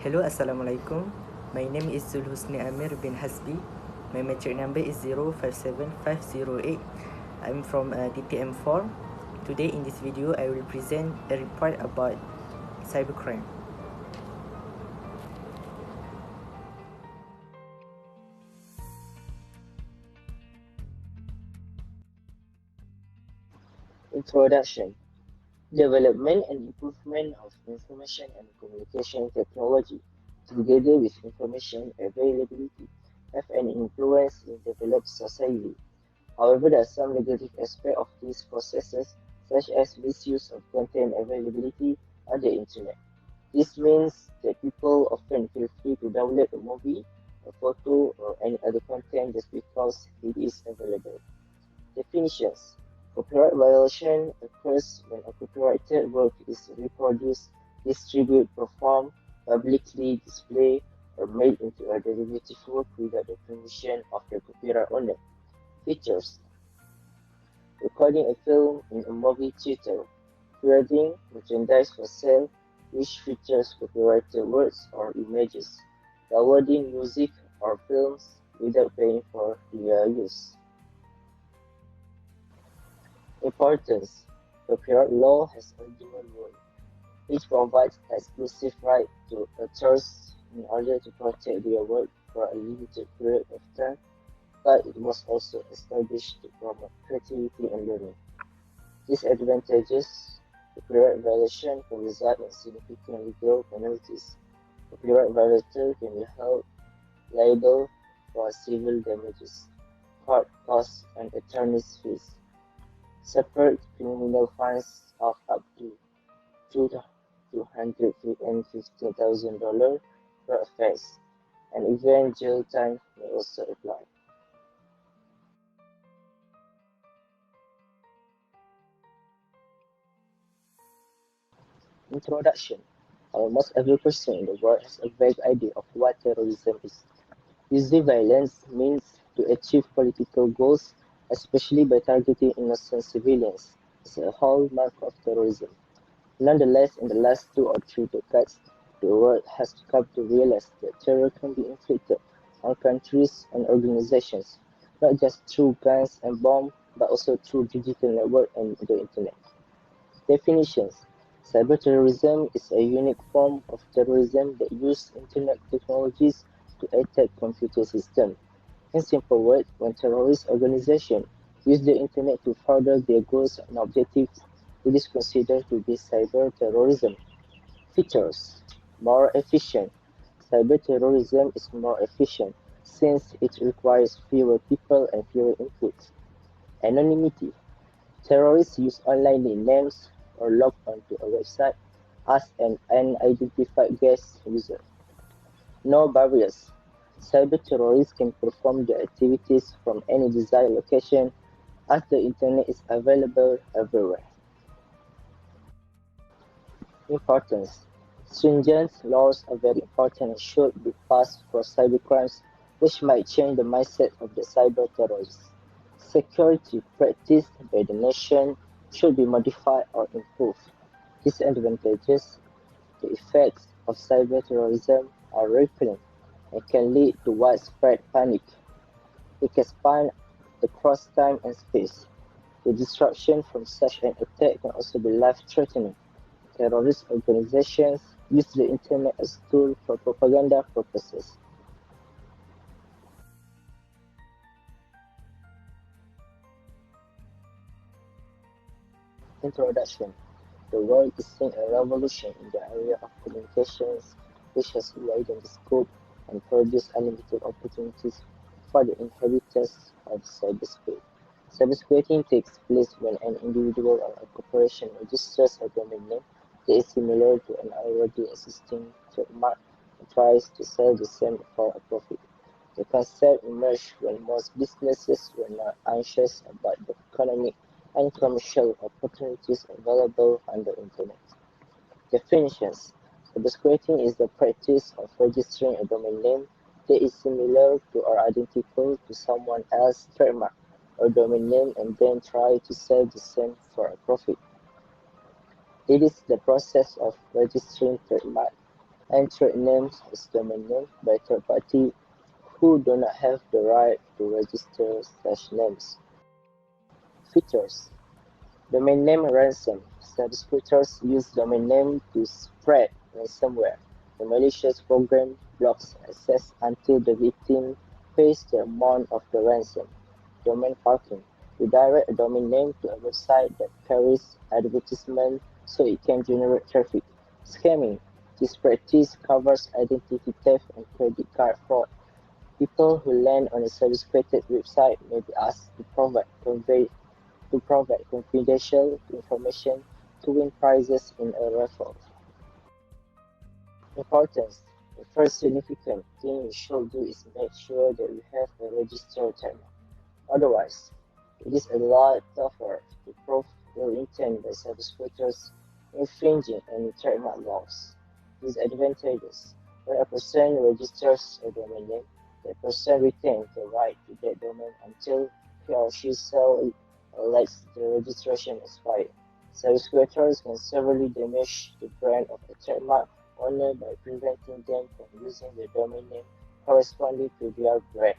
Hello, Assalamualaikum. My name is Zulhusni Amir bin Hasbi. My metric number is 057508. I'm from DTM4. Today in this video, I will present a report about cybercrime. Introduction. Development and improvement of information and communication technology, together with information availability, have an influence in developed society. However, there are some negative aspects of these processes, such as misuse of content availability on the internet. This means that people often feel free to download a movie, a photo, or any other content just because it is available. Definitions. Copyright violation occurs when a copyrighted work is reproduced, distributed, performed, publicly displayed, or made into a derivative work without the permission of the copyright owner. Features. Recording a film in a movie theater. Creating merchandise for sale which features copyrighted words or images. Downloading music or films without paying for their use. Importance. Copyright law has a dual role. It provides exclusive right to authors in order to protect their work for a limited period of time, but it was also established to promote creativity and learning. Disadvantages. Copyright violation can result in significant legal penalties. Copyright violator can be held liable for civil damages, court costs, and attorney's fees. Separate criminal fines of up to $215,000 per offense, and even jail time may also apply. Introduction. Almost every person in the world has a vague idea of what terrorism is. Using violence means to achieve political goals, especially by targeting innocent civilians, is a hallmark of terrorism. Nonetheless, in the last 2 or 3 decades, the world has come to realize that terror can be inflicted on countries and organizations, not just through guns and bombs, but also through digital networks and the internet. Definitions. Cyberterrorism is a unique form of terrorism that uses internet technologies to attack computer systems. In simple words, when terrorist organizations use the internet to further their goals and objectives, it is considered to be cyber terrorism. Features. More efficient. Cyberterrorism is more efficient since it requires fewer people and fewer inputs. Anonymity. Terrorists use online names or log onto a website as an unidentified guest user. No barriers. Cyber terrorists can perform their activities from any desired location as the internet is available everywhere. Importance. Stringent laws are very important and should be passed for cybercrimes, which might change the mindset of the cyber terrorists. Security practiced by the nation should be modified or improved. Disadvantages. The effects of cyber terrorism are rippling and can lead to widespread panic. It can span across time and space. The disruption from such an attack can also be life-threatening. Terrorist organizations use the internet as a tool for propaganda purposes. Introduction. The world is seeing a revolution in the area of communications, which has widened the scope and produced unlimited opportunities for the inhabitants of cyberspace. Cyberspace takes place when an individual or a corporation registers a domain name that is similar to an already existing trademark and tries to sell the same for a profit. The concept emerged when most businesses were not anxious about the economic and commercial opportunities available on the internet. Definitions. Cybersquatting is the practice of registering a domain name that is similar to or identical to someone else's trademark or domain name and then try to sell the same for a profit. It is the process of registering trademark and trade names as domain names by third party who do not have the right to register such names. Features: domain name ransom. Subscriptors use domain name to spread ransomware. The malicious program blocks access until the victim pays the amount of the ransom. Domain parking. You direct a domain name to a website that carries advertisement so it can generate traffic. Scamming. This practice covers identity theft and credit card fraud. People who land on a suspected website may be asked to provide confidential information to win prizes in a raffle. Importance: the first significant thing you should do is make sure that you have a registered trademark. Otherwise, it is a lot tougher to prove your intent by subscribers infringing any trademark laws. Disadvantages: when a person registers a domain name, that person retains the right to that domain until he or she sells it or lets the registration expire. Subscribers can severely damage the brand of a trademark owner by preventing them from using the domain name corresponding to their brand.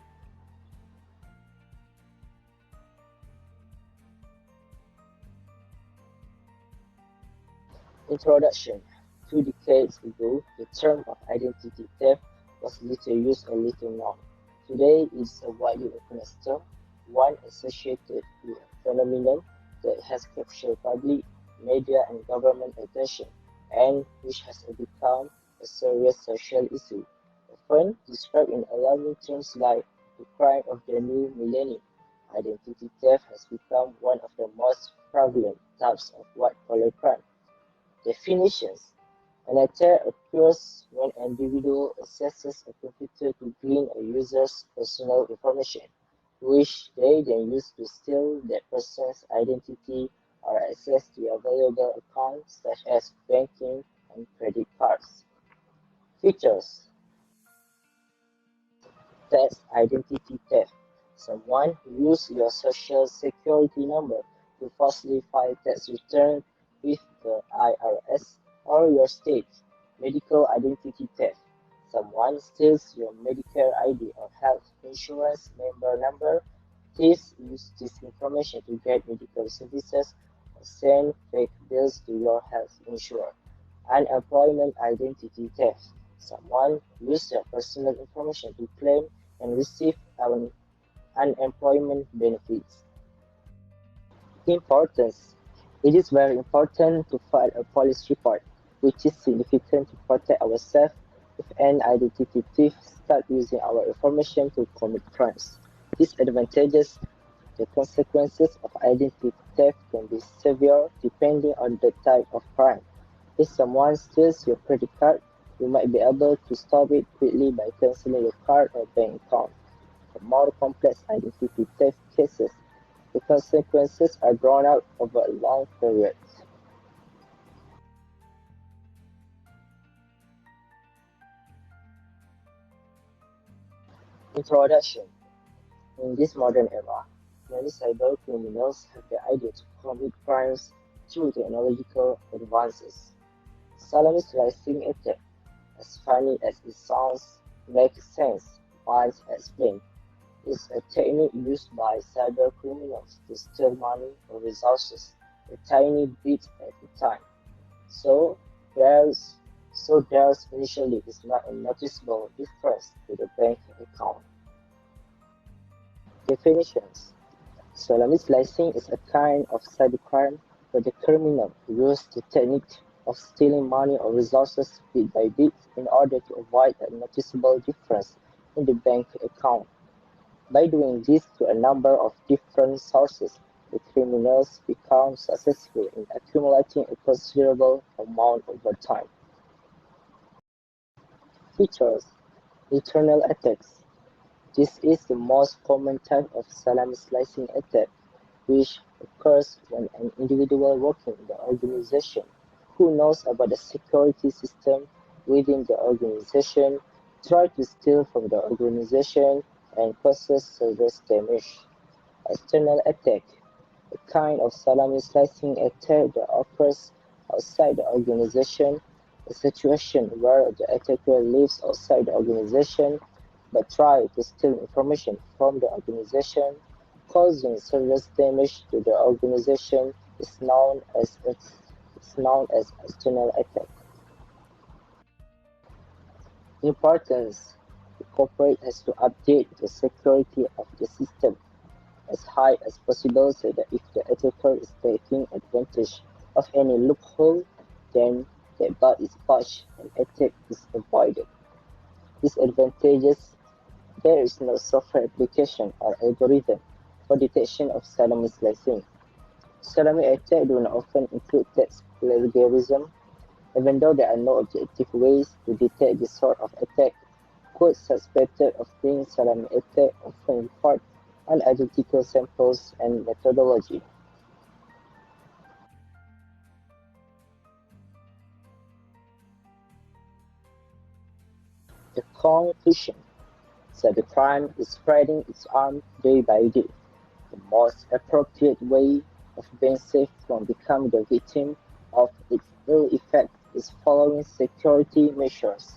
Introduction: 2 decades ago, the term of identity theft was little used and little known. Today, it is a widely recognized term, one associated with a phenomenon that has captured public, media, and government attention, and which has become a serious social issue, often described in alarming terms like the crime of the new millennium. Identity theft has become one of the most prevalent types of white-collar crime. Definitions: an attack occurs when an individual accesses a computer to glean a user's personal information, which they then use to steal that person's identity or access to a valuable accounts such as banking and credit cards. Features: That's identity theft. Someone who uses your social security number to falsely file tax return with the IRS or your state. Medical identity theft. Someone steals your Medicare ID or health insurance member number. Thieves use this information to get medical services or send fake bills to your health insurer. Unemployment identity theft. Someone uses your personal information to claim and receive unemployment benefits. Importance: it is very important to file a police report, which is significant to protect ourselves if an identity thief starts using our information to commit crimes. Disadvantages: the consequences of identity theft can be severe depending on the type of crime. If someone steals your credit card, you might be able to stop it quickly by canceling your card or bank account. For more complex identity theft cases, the consequences are drawn out over a long period. Introduction: in this modern era, many cyber criminals have the idea to commit crimes through technological advances. Salami slicing attack, as funny as it sounds, makes sense once explained. Is a technique used by cybercriminals to steal money or resources a tiny bit at a time. So there's there's initially is not a noticeable difference to the bank account. Definitions: Salami slicing is a kind of cybercrime where the criminal uses the technique of stealing money or resources bit by bit in order to avoid a noticeable difference in the bank account. By doing this to a number of different sources, the criminals become successful in accumulating a considerable amount over time. Features: Internal attacks. This is the most common type of salami slicing attack, which occurs when an individual working in the organization who knows about the security system within the organization tries to steal from the organization and causes serious damage. External attack: a kind of salami slicing attack that occurs outside the organization a situation where the attacker lives outside the organization but tries to steal information from the organization, causing serious damage to the organization is known as external attack. Importance: the corporate has to update the security of the system as high as possible so that if the attacker is taking advantage of any loophole, then the bug is patched and attack is avoided. Disadvantages: there is no software application or algorithm for detection of salami slicing. Salami attacks do not often include text plagiarism, even though there are no objective ways to detect this sort of attack. Codes suspected of being salami attack often report unidentical samples and methodology. The conclusion: cybercrime is spreading its arm day by day. The most appropriate way of being safe from becoming the victim of its ill effects is following security measures.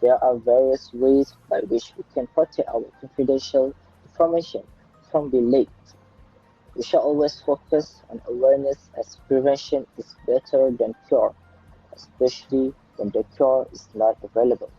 There are various ways by which we can protect our confidential information from being leaked. We shall always focus on awareness as prevention is better than cure, especially when the cure is not available.